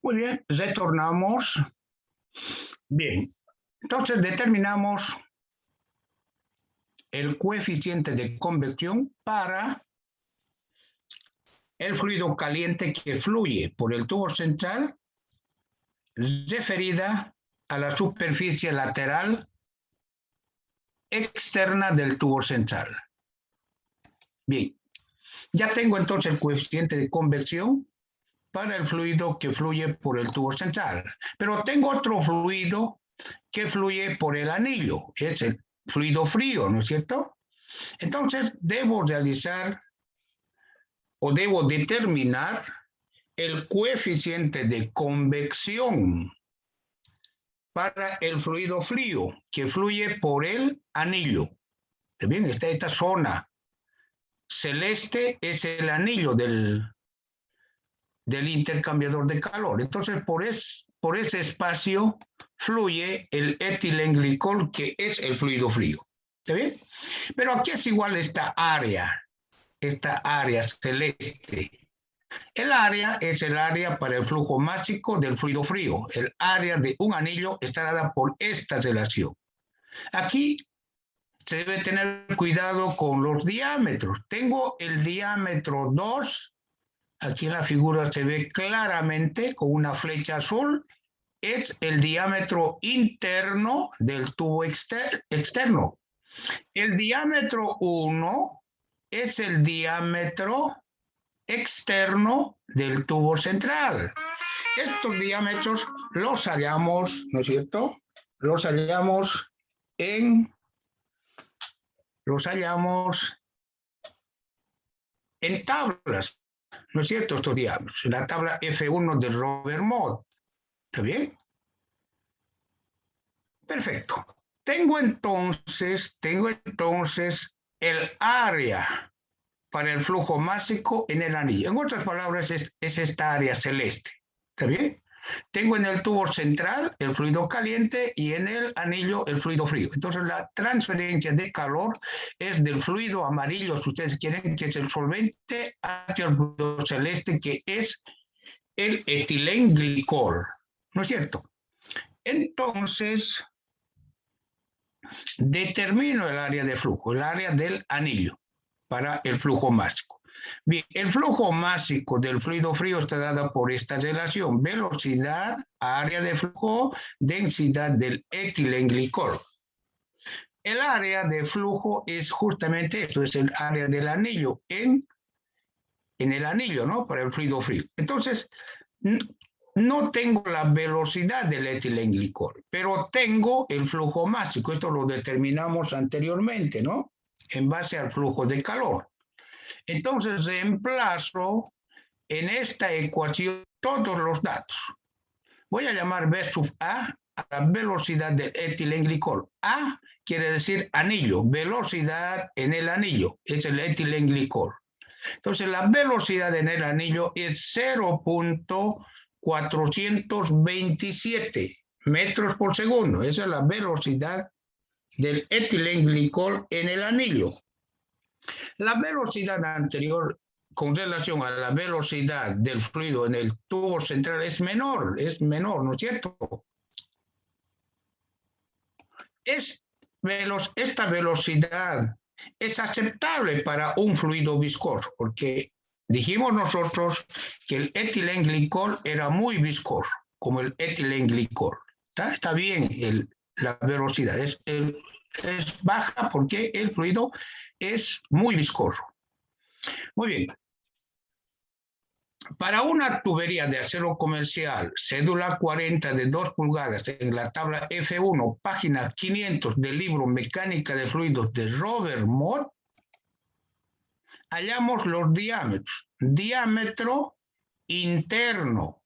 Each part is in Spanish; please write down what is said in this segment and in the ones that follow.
Muy bien, retornamos. Bien, entonces determinamos el coeficiente de convección para el fluido caliente que fluye por el tubo central referida a la superficie lateral externa del tubo central. Bien, ya tengo entonces el coeficiente de convección para el fluido que fluye por el tubo central, pero tengo otro fluido que fluye por el anillo, es el fluido frío, ¿no es cierto? Entonces debo realizar o debo determinar el coeficiente de convección para el fluido frío que fluye por el anillo. Bien, esta zona celeste es el anillo del intercambiador de calor. Entonces, por ese espacio fluye el etilenglicol, que es el fluido frío. ¿Está bien? Pero aquí es igual esta área celeste. El área es el área para el flujo másico del fluido frío. El área de un anillo está dada por esta relación. Aquí se debe tener cuidado con los diámetros. Tengo el diámetro 2, aquí en la figura se ve claramente con una flecha azul, es el diámetro interno del tubo externo. El diámetro 1 es el diámetro externo del tubo central. Estos diámetros los hallamos, ¿no es cierto? Los hallamos en tablas, ¿no es cierto? Estos diámetros, en la tabla F1 de Robert Mott. ¿Está bien? Perfecto. Tengo entonces el área para el flujo másico en el anillo. En otras palabras, es esta área celeste. ¿Está bien? Tengo en el tubo central el fluido caliente y en el anillo el fluido frío. Entonces la transferencia de calor es del fluido amarillo, si ustedes quieren, que es el solvente, hacia el fluido celeste, que es el etilenglicol. ¿No es cierto? Entonces, determino el área de flujo, el área del anillo para el flujo másico. Bien, el flujo másico del fluido frío está dado por esta relación: velocidad, área de flujo, densidad del etilenglicol. El área de flujo es justamente esto, es el área del anillo en el anillo, ¿no? Para el fluido frío. Entonces, no tengo la velocidad del etilenglicol, pero tengo el flujo másico. Esto lo determinamos anteriormente, ¿no? En base al flujo de calor. Entonces reemplazo en esta ecuación todos los datos. Voy a llamar V sub A a la velocidad del etilenglicol. A quiere decir anillo, velocidad en el anillo, es el etilenglicol. Entonces la velocidad en el anillo es 0.427 metros por segundo. Esa es la velocidad del etilenglicol en el anillo. La velocidad anterior con relación a la velocidad del fluido en el tubo central es menor, ¿no es cierto? Esta velocidad es aceptable para un fluido viscoso, porque dijimos nosotros que el etilenglicol era muy viscoso, como el etilenglicol. Está bien la velocidad, es baja porque el fluido es muy viscoso. Muy bien. Para una tubería de acero comercial, cédula 40 de 2 pulgadas, en la tabla F1, página 500 del libro Mecánica de Fluidos de Robert Mott, hallamos los diámetros. Diámetro interno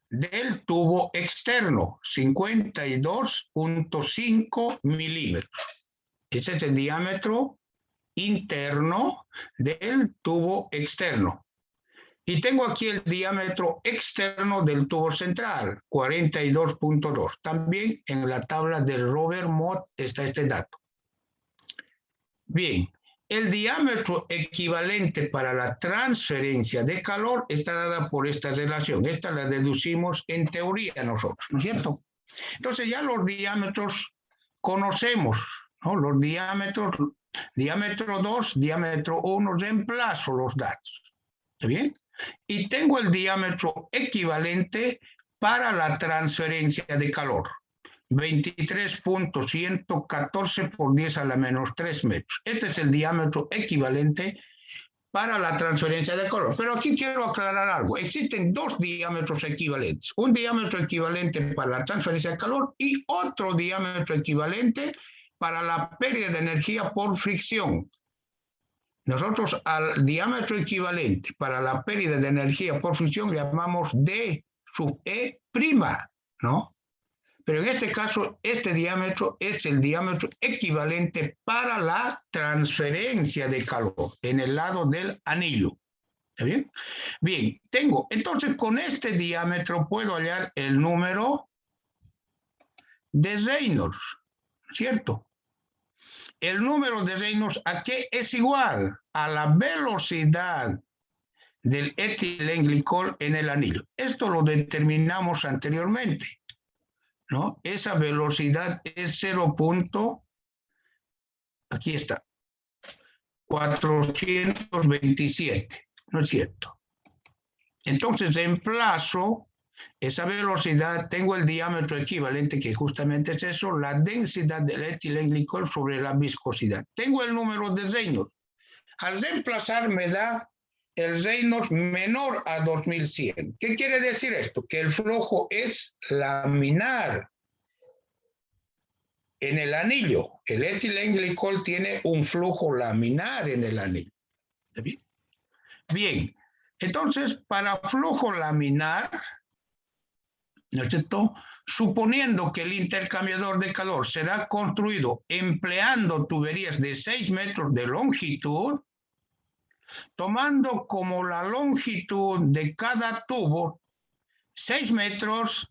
del tubo externo, 52.5 milímetros. Ese es el diámetro interno del tubo externo. Y tengo aquí el diámetro externo del tubo central, 42.2. También en la tabla de Robert Mott está este dato. Bien, El diámetro equivalente para la transferencia de calor está dada por esta relación. Esta la deducimos en teoría nosotros, ¿no es cierto? Entonces ya los diámetros conocemos, ¿no? Los diámetros, diámetro 2, diámetro 1, reemplazo los datos. ¿Está bien? Y tengo el diámetro equivalente para la transferencia de calor. 23.114 por 10 a la menos 3 metros. Este es el diámetro equivalente para la transferencia de calor. Pero aquí quiero aclarar algo. Existen dos diámetros equivalentes. Un diámetro equivalente para la transferencia de calor y otro diámetro equivalente para la pérdida de energía por fricción. Nosotros al diámetro equivalente para la pérdida de energía por fricción le llamamos D sub E prima, ¿no? Pero en este caso, este diámetro es el diámetro equivalente para la transferencia de calor en el lado del anillo. ¿Está bien? Bien, tengo, entonces con este diámetro puedo hallar el número de Reynolds, ¿cierto? El número de Reynolds, ¿a qué es igual? A la velocidad del etilenglicol en el anillo. Esto lo determinamos anteriormente, ¿no? Esa velocidad es 0. Aquí está, 427, ¿no es cierto? Entonces reemplazo esa velocidad, tengo el diámetro equivalente, que justamente es eso, la densidad del etilenglicol sobre la viscosidad. Tengo el número de Reynolds. Al reemplazar me da el Reynolds menor a 2100. ¿Qué quiere decir esto? Que el flujo es laminar en el anillo. El etilenglicol tiene un flujo laminar en el anillo. ¿Está bien? Bien, entonces para flujo laminar, ¿no es cierto? Suponiendo que el intercambiador de calor será construido empleando tuberías de 6 metros de longitud, tomando como la longitud de cada tubo 6 metros,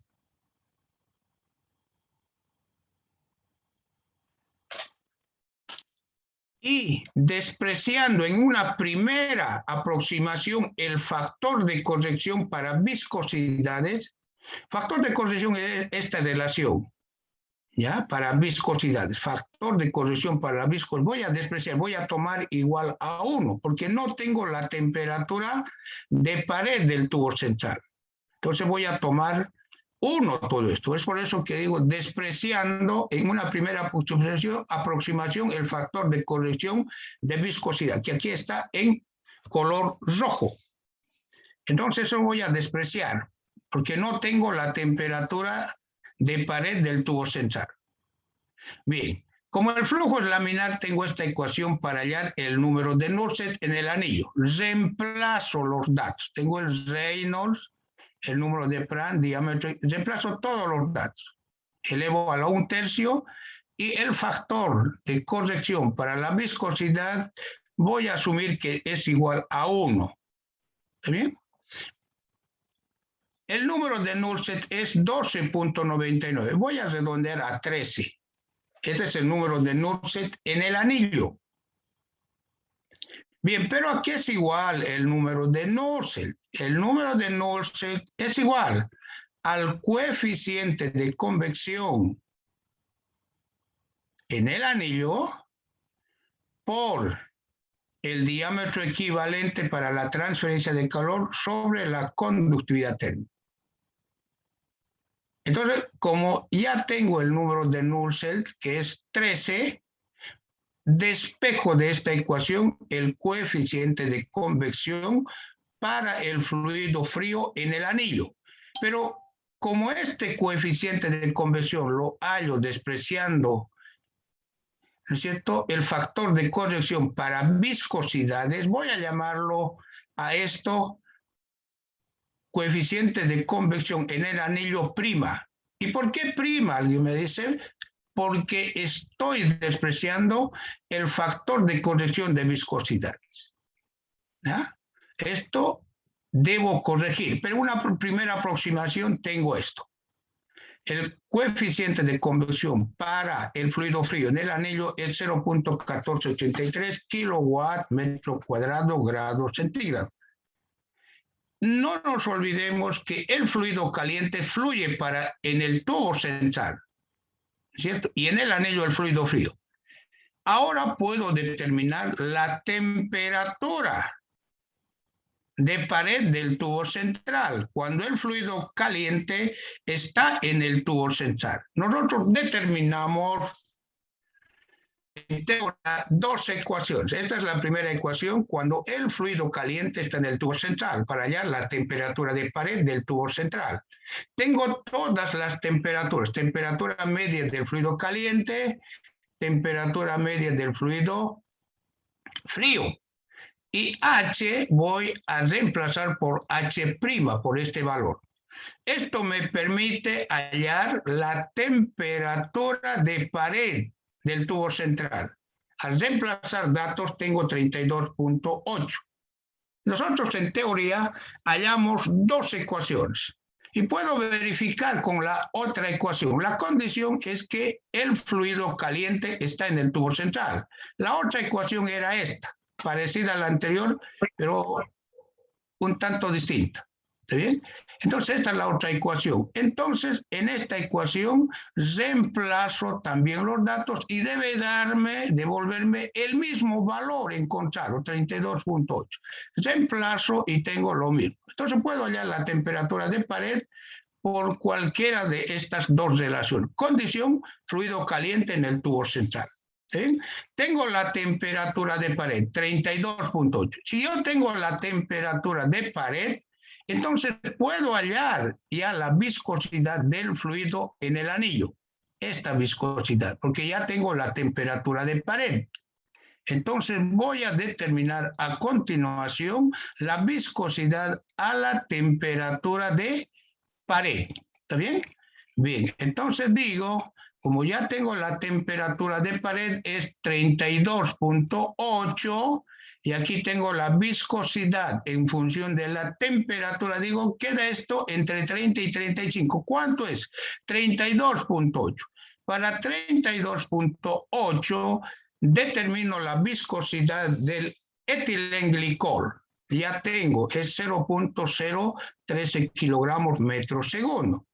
y despreciando en una primera aproximación el factor de corrección para viscosidades. Factor de corrección es esta relación, ¿ya? Para viscosidades, factor de corrección para la viscosidad. Voy a despreciar, voy a tomar igual a 1, porque no tengo la temperatura de pared del tubo central. Entonces voy a tomar 1 todo esto. Es por eso que digo despreciando en una primera aproximación el factor de corrección de viscosidad, que aquí está en color rojo. Entonces eso voy a despreciar, porque no tengo la temperatura de pared del tubo central. Bien, como el flujo es laminar, tengo esta ecuación para hallar el número de Nurset en el anillo. Reemplazo los datos. Tengo el Reynolds, el número de Prandtl, diámetro, reemplazo todos los datos. Elevo a la 1/3 y el factor de corrección para la viscosidad voy a asumir que es igual a 1. ¿Está bien? El número de Nurset es 12.99. Voy a redondear a 13. Este es el número de Nurset en el anillo. Bien, pero aquí es igual el número de Nurset. El número de Nurset es igual al coeficiente de convección en el anillo por el diámetro equivalente para la transferencia de calor sobre la conductividad térmica. Entonces, como ya tengo el número de Nurset, que es 13, despejo de esta ecuación el coeficiente de convección para el fluido frío en el anillo. Pero como este coeficiente de convección lo hallo despreciando, ¿no es cierto?, el factor de corrección para viscosidades, voy a llamarlo a esto coeficiente de convección en el anillo prima. ¿Y por qué prima? Alguien me dice, porque estoy despreciando el factor de corrección de viscosidades. ¿Ya? Esto debo corregir, pero una primera aproximación tengo esto. El coeficiente de convección para el fluido frío en el anillo es 0.1483 kilowatt metro cuadrado grado centígrado. No nos olvidemos que el fluido caliente fluye en el tubo central, ¿cierto? Y en el anillo el fluido frío. Ahora puedo determinar la temperatura de pared del tubo central cuando el fluido caliente está en el tubo central. Nosotros determinamos en teoría dos ecuaciones. Esta es la primera ecuación cuando el fluido caliente está en el tubo central, para hallar la temperatura de pared del tubo central. Tengo todas las temperaturas: temperatura media del fluido caliente, temperatura media del fluido frío. Y H voy a reemplazar por H', por este valor. Esto me permite hallar la temperatura de pared del tubo central. Al reemplazar datos tengo 32.8. Nosotros en teoría hallamos dos ecuaciones y puedo verificar con la otra ecuación. La condición es que el fluido caliente está en el tubo central. La otra ecuación era esta, parecida a la anterior, pero un tanto distinta. ¿Está bien? Entonces, esta es la otra ecuación. Entonces, en esta ecuación reemplazo también los datos y debe devolverme el mismo valor encontrado, 32.8. Reemplazo y tengo lo mismo. Entonces, puedo hallar la temperatura de pared por cualquiera de estas dos relaciones. Condición: fluido caliente en el tubo central. ¿Sí? Tengo la temperatura de pared, 32.8. Si yo tengo la temperatura de pared, entonces puedo hallar ya la viscosidad del fluido en el anillo. Esta viscosidad, porque ya tengo la temperatura de pared. Entonces voy a determinar a continuación la viscosidad a la temperatura de pared. ¿Está bien? Bien, entonces digo, como ya tengo la temperatura de pared es 32.8 y aquí tengo la viscosidad en función de la temperatura, digo, queda esto entre 30 y 35. ¿Cuánto es? 32.8. Para 32.8 determino la viscosidad del etilenglicol. Ya tengo, es 0.013 kilogramos metro segundo.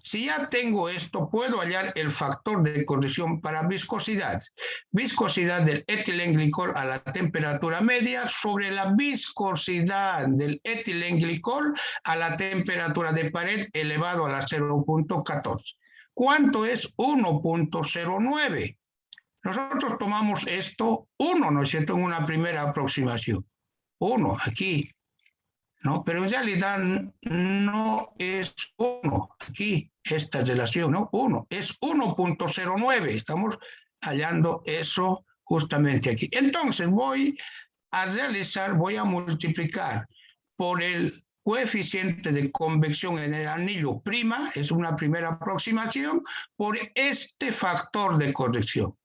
Si ya tengo esto, puedo hallar el factor de corrección para viscosidad. Viscosidad del etilenglicol a la temperatura media sobre la viscosidad del etilenglicol a la temperatura de pared elevado a la 0.14. ¿Cuánto es? 1.09. Nosotros tomamos esto 1, ¿no es cierto?, en una primera aproximación. 1 aquí, ¿no? Pero en realidad no es 1 aquí, esta relación, ¿no? 1, es 1.09. Estamos hallando eso justamente aquí. Entonces voy a multiplicar por el coeficiente de convección en el anillo prima, es una primera aproximación, por este factor de corrección.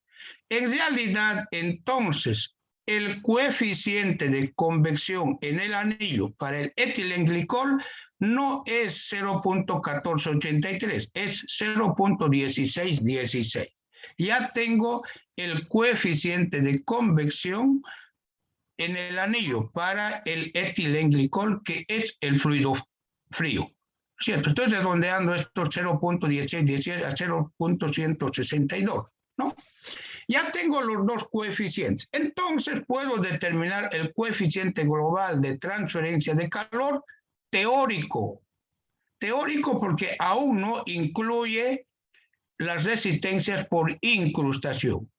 En realidad, entonces, el coeficiente de convección en el anillo para el etilenglicol no es 0.1483, es 0.1616. Ya tengo el coeficiente de convección en el anillo para el etilenglicol, que es el fluido frío. ¿Cierto? Estoy redondeando esto 0.1616 a 0.162, ¿no? Ya tengo los dos coeficientes. Entonces puedo determinar el coeficiente global de transferencia de calor teórico. Teórico porque aún no incluye las resistencias por incrustación.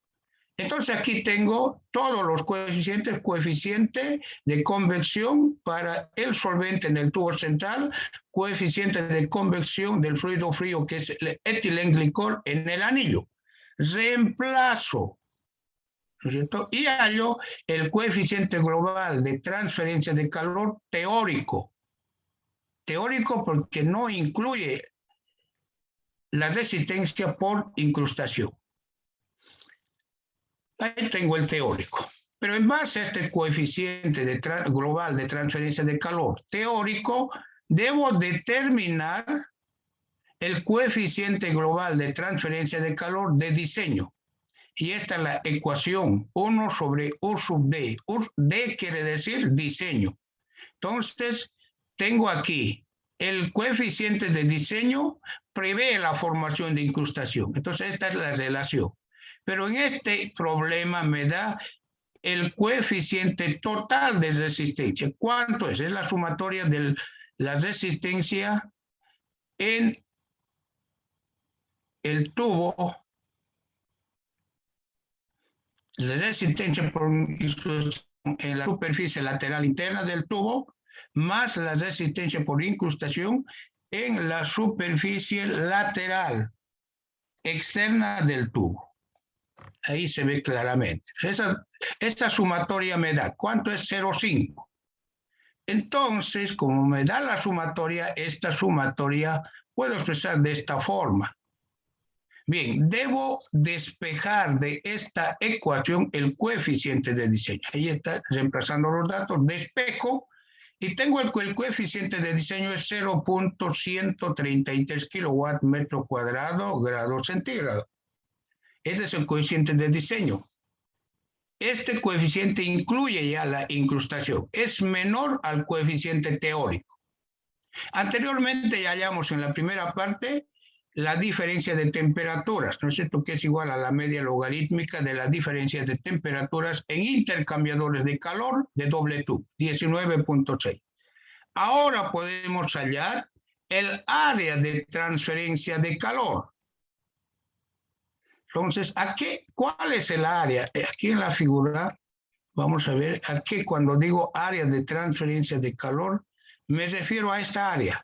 Entonces aquí tengo todos los coeficientes: coeficiente de convección para el solvente en el tubo central, coeficiente de convección del fluido frío, que es el etilenglicol, en el anillo. Reemplazo, ¿no es cierto?, y hallo el coeficiente global de transferencia de calor teórico. Teórico porque no incluye la resistencia por incrustación. Ahí tengo el teórico. Pero en base a este coeficiente global de transferencia de calor teórico, debo determinar el coeficiente global de transferencia de calor de diseño. Y esta es la ecuación 1 sobre U sub D. D quiere decir diseño. Entonces, tengo aquí el coeficiente de diseño prevé la formación de incrustación. Entonces, esta es la relación. Pero en este problema me da el coeficiente total de resistencia. ¿Cuánto es? Es la sumatoria de la resistencia en el tubo, la resistencia por en la superficie lateral interna del tubo, más la resistencia por incrustación en la superficie lateral externa del tubo. Ahí se ve claramente. Esta sumatoria me da, ¿cuánto es 0,5? Entonces, como me da la sumatoria, esta sumatoria puedo expresar de esta forma. Bien, debo despejar de esta ecuación el coeficiente de diseño. Ahí está, reemplazando los datos, despejo y tengo el coeficiente de diseño es 0.133 kilowatt metro cuadrado grado centígrado. Ese es el coeficiente de diseño. Este coeficiente incluye ya la incrustación. Es menor al coeficiente teórico. Anteriormente ya hallamos en la primera parte la diferencia de temperaturas, ¿no es cierto? Que es igual a la media logarítmica de la diferencia de temperaturas en intercambiadores de calor de doble tubo, 19.6. Ahora podemos hallar el área de transferencia de calor. Entonces, ¿cuál es el área? Aquí en la figura, vamos a ver, aquí cuando digo área de transferencia de calor, me refiero a esta área,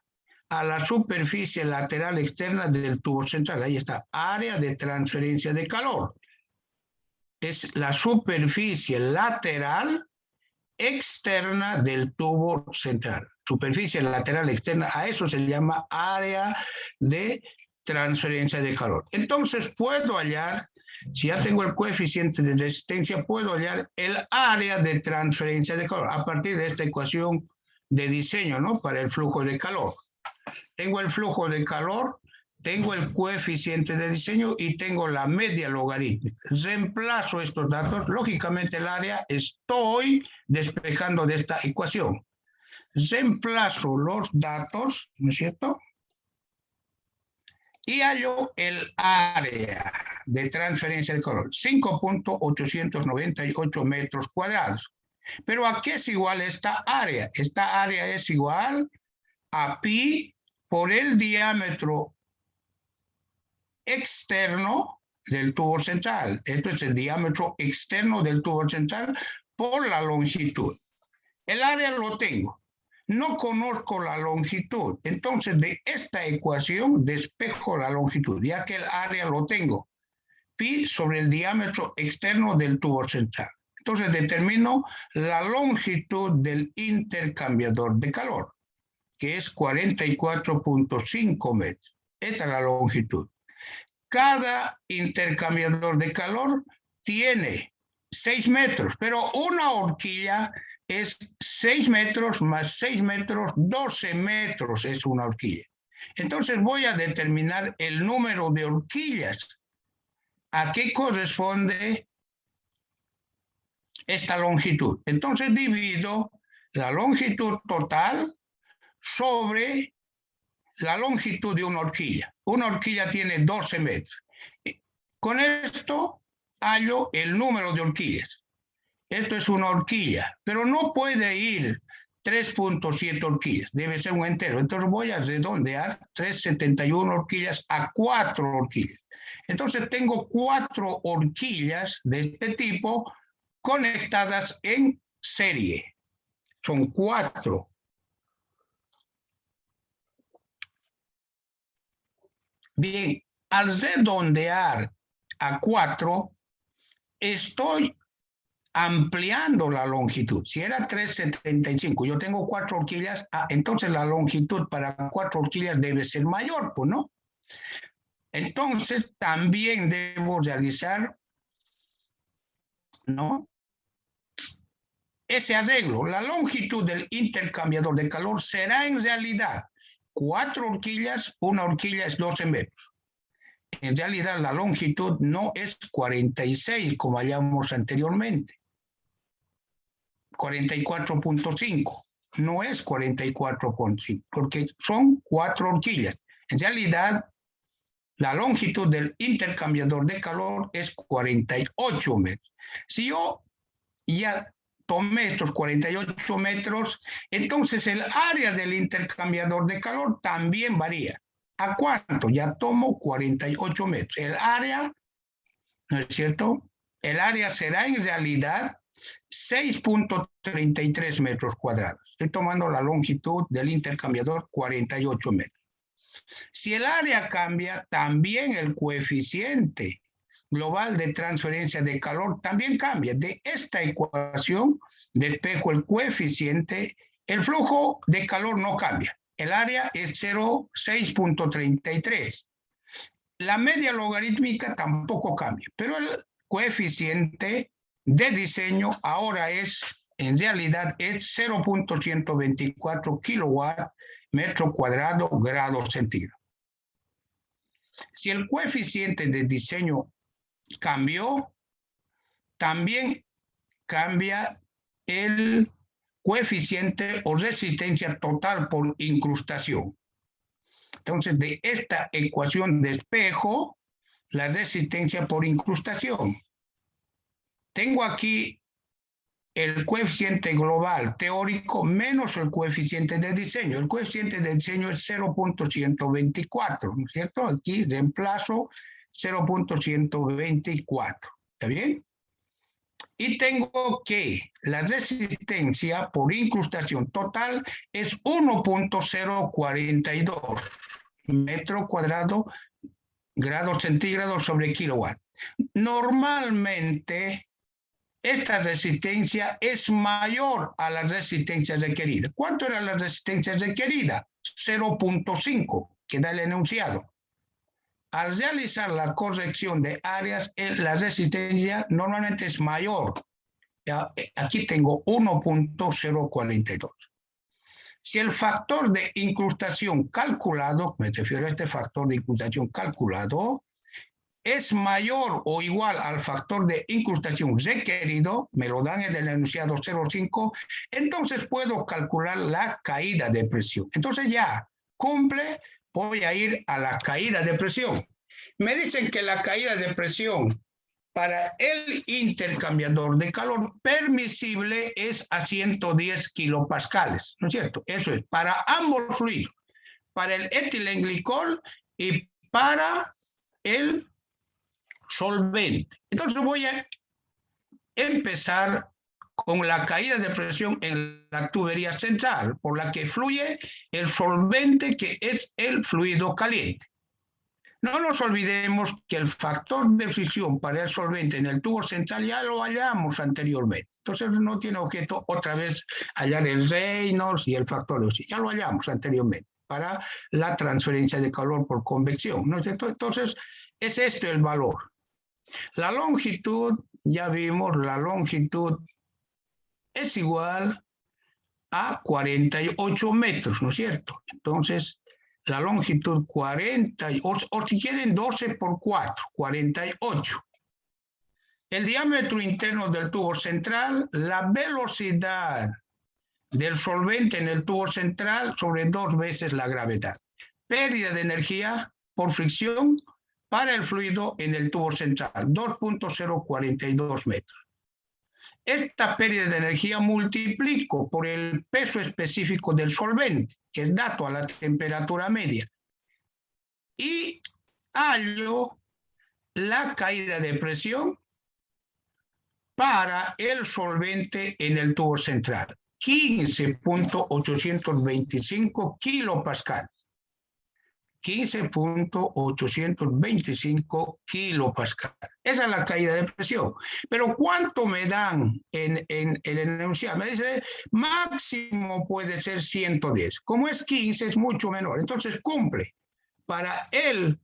a la superficie lateral externa del tubo central. Ahí está, área de transferencia de calor. Es la superficie lateral externa del tubo central. Superficie lateral externa, a eso se llama área de transferencia de calor. Entonces puedo hallar, si ya tengo el coeficiente de resistencia, puedo hallar el área de transferencia de calor a partir de esta ecuación de diseño, ¿no? Para el flujo de calor. Tengo el flujo de calor, tengo el coeficiente de diseño y tengo la media logarítmica. Reemplazo estos datos, lógicamente el área estoy despejando de esta ecuación. Reemplazo los datos, ¿no es cierto? Y hallo el área de transferencia de calor, 5.898 metros cuadrados. Pero ¿a qué es igual esta área? Esta área es igual a pi por el diámetro externo del tubo central. Esto es el diámetro externo del tubo central por la longitud. El área lo tengo. No conozco la longitud. Entonces, de esta ecuación despejo la longitud, ya que el área lo tengo. Pi sobre el diámetro externo del tubo central. Entonces, determino la longitud del intercambiador de calor, que es 44.5 metros. Esta es la longitud. Cada intercambiador de calor tiene 6 metros, pero una horquilla es 6 metros más 6 metros, 12 metros es una horquilla. Entonces voy a determinar el número de horquillas. ¿A qué corresponde esta longitud? Entonces divido la longitud total sobre la longitud de una horquilla. Una horquilla tiene 12 metros. Con esto hallo el número de horquillas. Esto es una horquilla, pero no puede ir 3.7 horquillas, debe ser un entero. Entonces voy a redondear 371 horquillas a 4 horquillas. Entonces tengo 4 horquillas de este tipo conectadas en serie. Son 4. Bien, al redondear a 4, estoy ampliando la longitud. Si era 375, yo tengo 4 horquillas, entonces la longitud para 4 horquillas debe ser mayor, pues, ¿no? Entonces también debo realizar, ¿no?, ese arreglo. La longitud del intercambiador de calor será en realidad 4 horquillas, una horquilla es 12 metros. En realidad la longitud no es 46 como hallamos anteriormente. 44.5. No es 44.5 porque son 4 horquillas. En realidad la longitud del intercambiador de calor es 48 metros. Si yo ya tomé estos 48 metros, entonces el área del intercambiador de calor también varía. ¿A cuánto? Ya tomo 48 metros. El área, ¿no es cierto? El área será en realidad 6.33 metros cuadrados. Estoy tomando la longitud del intercambiador 48 metros. Si el área cambia, también el coeficiente global de transferencia de calor también cambia. De esta ecuación despejo el coeficiente, el flujo de calor no cambia. El área es 6.33. La media logarítmica tampoco cambia, pero el coeficiente de diseño ahora en realidad es 0.124 kilowatt metro cuadrado grado centígrado. Si el coeficiente de diseño cambió, también cambia el coeficiente o resistencia total por incrustación. Entonces, de esta ecuación despejo la resistencia por incrustación. Tengo aquí el coeficiente global teórico menos el coeficiente de diseño. El coeficiente de diseño es 0.124, ¿no es cierto? Aquí reemplazo 0.124, ¿está bien? Y tengo que la resistencia por incrustación total es 1.042 metro cuadrado grado centígrado sobre kilowatt. Normalmente esta resistencia es mayor a la resistencia requerida. ¿Cuánto era la resistencia requerida? 0.5, que da el enunciado. Al realizar la corrección de áreas, la resistencia normalmente es mayor. Ya, aquí tengo 1.042. Si el factor de incrustación calculado, me refiero a este factor de incrustación calculado, es mayor o igual al factor de incrustación requerido, me lo dan en el enunciado 0,5, entonces puedo calcular la caída de presión. Entonces ya cumple, voy a ir a la caída de presión. Me dicen que la caída de presión para el intercambiador de calor permisible es a 110 kilopascales, ¿no es cierto? Eso es para ambos fluidos, para el etilenglicol y para el solvente. Entonces voy a empezar con la caída de presión en la tubería central, por la que fluye el solvente, que es el fluido caliente. No nos olvidemos que el factor de fricción para el solvente en el tubo central ya lo hallamos anteriormente. Entonces no tiene objeto otra vez hallar el Reynolds y el factor de fricción. Ya lo hallamos anteriormente para la transferencia de calor por convección, ¿no es cierto? Entonces es este el valor. La longitud, ya vimos, la longitud es igual a 48 metros, ¿no es cierto? Entonces, la longitud 40, o si quieren 12 por 4, 48. El diámetro interno del tubo central, la velocidad del solvente en el tubo central sobre 2 veces la gravedad. Pérdida de energía por fricción para el fluido en el tubo central, 2.042 metros. Esta pérdida de energía multiplico por el peso específico del solvente, que es dato a la temperatura media, y hallo la caída de presión para el solvente en el tubo central, 15.825 kilopascal. 15.825 kilopascal. Esa es la caída de presión. Pero ¿cuánto me dan en el enunciado? Me dice, máximo puede ser 110. Como es 15, es mucho menor. Entonces cumple. Para el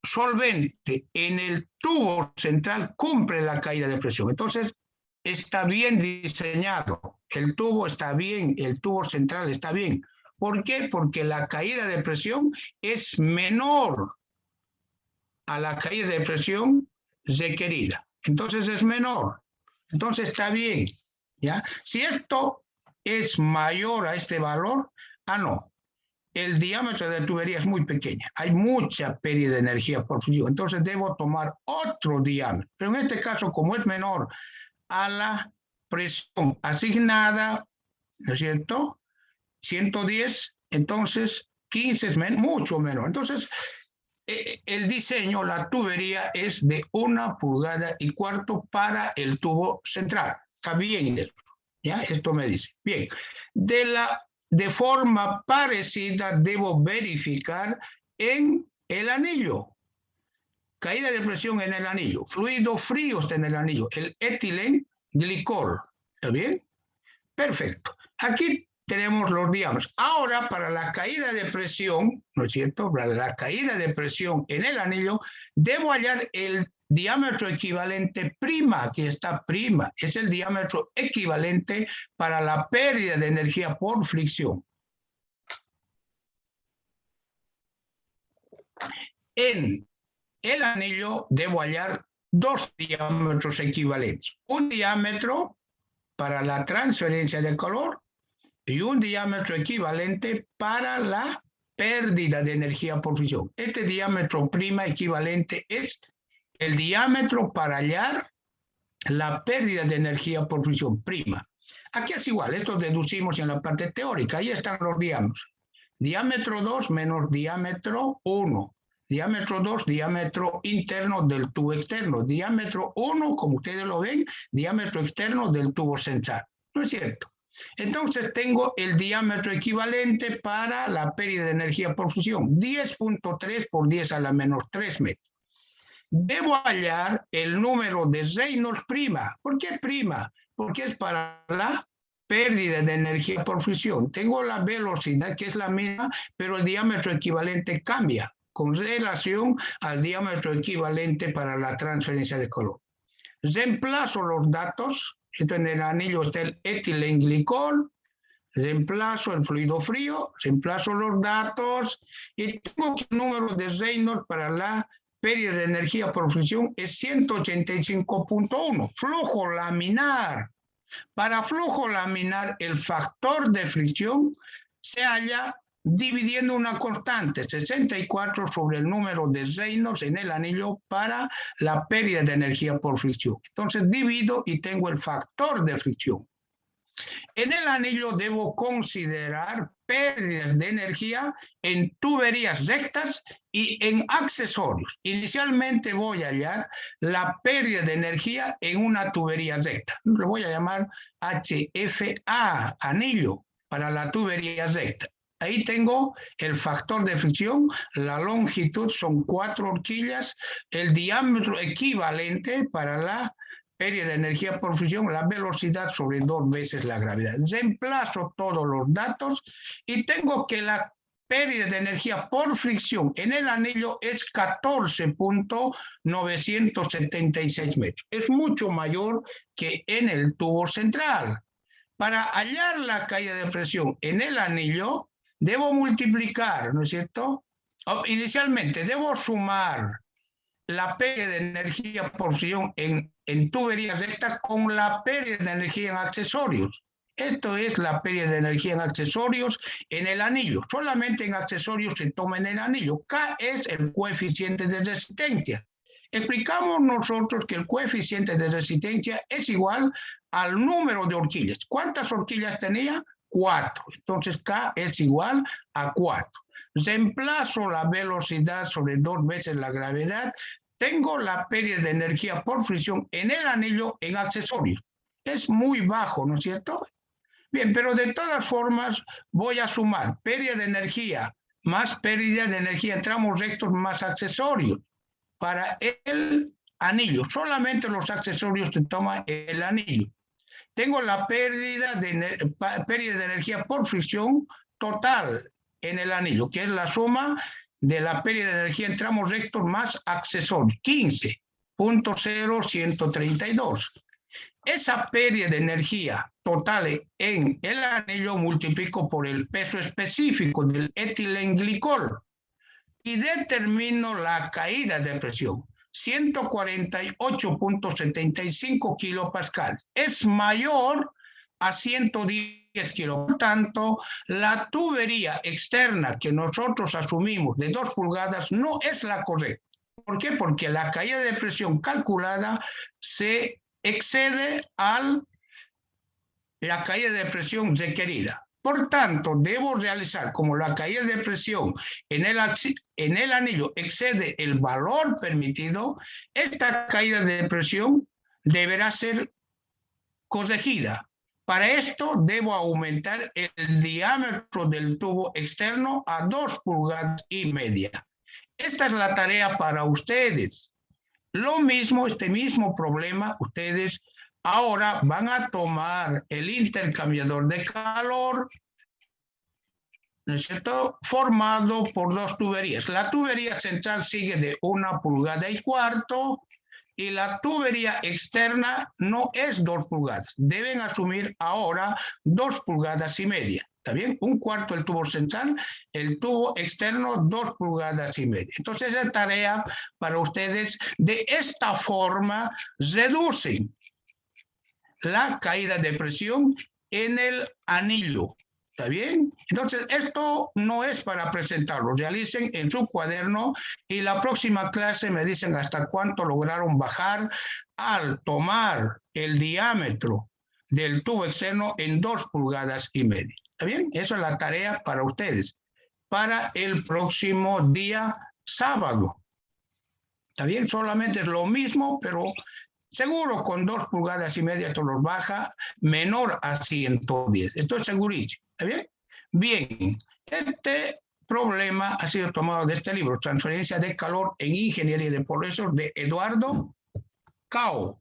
solvente en el tubo central cumple la caída de presión. Entonces está bien diseñado. El tubo está bien, el tubo central está bien. ¿Por qué? Porque la caída de presión es menor a la caída de presión requerida. Entonces es menor. Entonces está bien. ¿Ya? Si esto es mayor a este valor, no. El diámetro de la tubería es muy pequeña. Hay mucha pérdida de energía por fluido. Entonces debo tomar otro diámetro. Pero en este caso, como es menor a la presión asignada, ¿no es cierto? 110, entonces 15 es mucho menor. Entonces, el diseño, la tubería es de 1,25 pulgadas para el tubo central. Está bien, ¿ya? Esto me dice. Bien, de forma parecida debo verificar en el anillo. Caída de presión en el anillo. Fluido frío está en el anillo. El etilenglicol. ¿Está bien? Perfecto. Aquí tenemos los diámetros. Ahora, para la caída de presión, ¿no es cierto? Para la caída de presión en el anillo, debo hallar el diámetro equivalente prima. Aquí está prima. Es el diámetro equivalente para la pérdida de energía por fricción. En el anillo debo hallar dos diámetros equivalentes. Un diámetro para la transferencia de calor y un diámetro equivalente para la pérdida de energía por fricción. Este diámetro prima equivalente es el diámetro para hallar la pérdida de energía por fricción prima. Aquí es igual, esto deducimos en la parte teórica, ahí están los diámetros. Diámetro 2 menos diámetro 1. Diámetro 2, diámetro interno del tubo externo. Diámetro 1, como ustedes lo ven, diámetro externo del tubo central. ¿No es cierto? Entonces tengo el diámetro equivalente para la pérdida de energía por fusión, 10.3 por 10 a la menos 3 metros. Debo hallar el número de Reynolds prima. ¿Por qué prima? Porque es para la pérdida de energía por fusión. Tengo la velocidad que es la misma, pero el diámetro equivalente cambia con relación al diámetro equivalente para la transferencia de calor. Reemplazo los datos. En el anillo está el etilenglicol, reemplazo el fluido frío, reemplazo los datos y tengo que el número de Reynolds para la pérdida de energía por fricción es 185.1. Flujo laminar. Para flujo laminar, el factor de fricción se halla dividiendo una constante, 64 sobre el número de Reynolds en el anillo para la pérdida de energía por fricción. Entonces divido y tengo el factor de fricción. En el anillo debo considerar pérdidas de energía en tuberías rectas y en accesorios. Inicialmente voy a hallar la pérdida de energía en una tubería recta. Lo voy a llamar HFA, anillo, para la tubería recta. Ahí tengo el factor de fricción, la longitud son 4 horquillas, el diámetro equivalente para la pérdida de energía por fricción, la velocidad sobre 2 veces la gravedad. Reemplazo todos los datos y tengo que la pérdida de energía por fricción en el anillo es 14.976 metros. Es mucho mayor que en el tubo central. Para hallar la caída de presión en el anillo, debo multiplicar, ¿no es cierto? Inicialmente, debo sumar la pérdida de energía por fricción en tuberías rectas con la pérdida de energía en accesorios. Esto es la pérdida de energía en accesorios en el anillo. Solamente en accesorios se toma en el anillo. K es el coeficiente de resistencia. Explicamos nosotros que el coeficiente de resistencia es igual al número de horquillas. ¿Cuántas horquillas tenía? 4. Entonces K es igual a 4. Reemplazo la velocidad sobre 2 veces la gravedad. Tengo la pérdida de energía por fricción en el anillo en accesorios. Es muy bajo, ¿no es cierto? Bien, pero de todas formas voy a sumar pérdida de energía más pérdida de energía en tramos rectos más accesorios. Para el anillo, solamente los accesorios se toman el anillo. Tengo la pérdida de energía por fricción total en el anillo, que es la suma de la pérdida de energía en tramos rectos más accesorios, 15.0132. esa pérdida de energía total en el anillo multiplico por el peso específico del etilenglicol y determino la caída de presión. 148.75 kilopascales. Es mayor a 110 kilos. Por tanto, la tubería externa que nosotros asumimos de 2 pulgadas no es la correcta. ¿Por qué? Porque la caída de presión calculada se excede a la caída de presión requerida. Por tanto, debo realizar, como la caída de presión en el anillo excede el valor permitido, esta caída de presión deberá ser corregida. Para esto, debo aumentar el diámetro del tubo externo a 2,5 pulgadas. Esta es la tarea para ustedes. Lo mismo, este mismo problema, ustedes ahora van a tomar el intercambiador de calor, ¿no es cierto?, formado por 2 tuberías. La tubería central sigue de 1,25 pulgadas y la tubería externa no es 2 pulgadas. Deben asumir ahora 2,5 pulgadas. ¿Está bien? 1/4 el tubo central, el tubo externo 2,5 pulgadas. Entonces, la tarea para ustedes, de esta forma, reducen la caída de presión en el anillo. ¿Está bien? Entonces, esto no es para presentarlo. Realicen en su cuaderno y la próxima clase me dicen hasta cuánto lograron bajar al tomar el diámetro del tubo externo en 2,5 pulgadas. ¿Está bien? Esa es la tarea para ustedes, para el próximo día sábado. ¿Está bien? Solamente es lo mismo, pero seguro con 2,5 pulgadas esto los baja menor a 110. Estoy segurísimo. ¿Está bien? Bien, este problema ha sido tomado de este libro, Transferencia de Calor en Ingeniería de Procesos, de Eduardo Cao.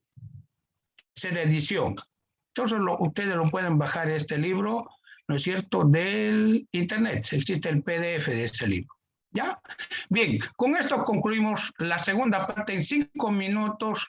Es la edición. Entonces, ustedes lo pueden bajar este libro, ¿no es cierto?, del internet. Existe el PDF de ese libro. ¿Ya? Bien, con esto concluimos la segunda parte. En 5 minutos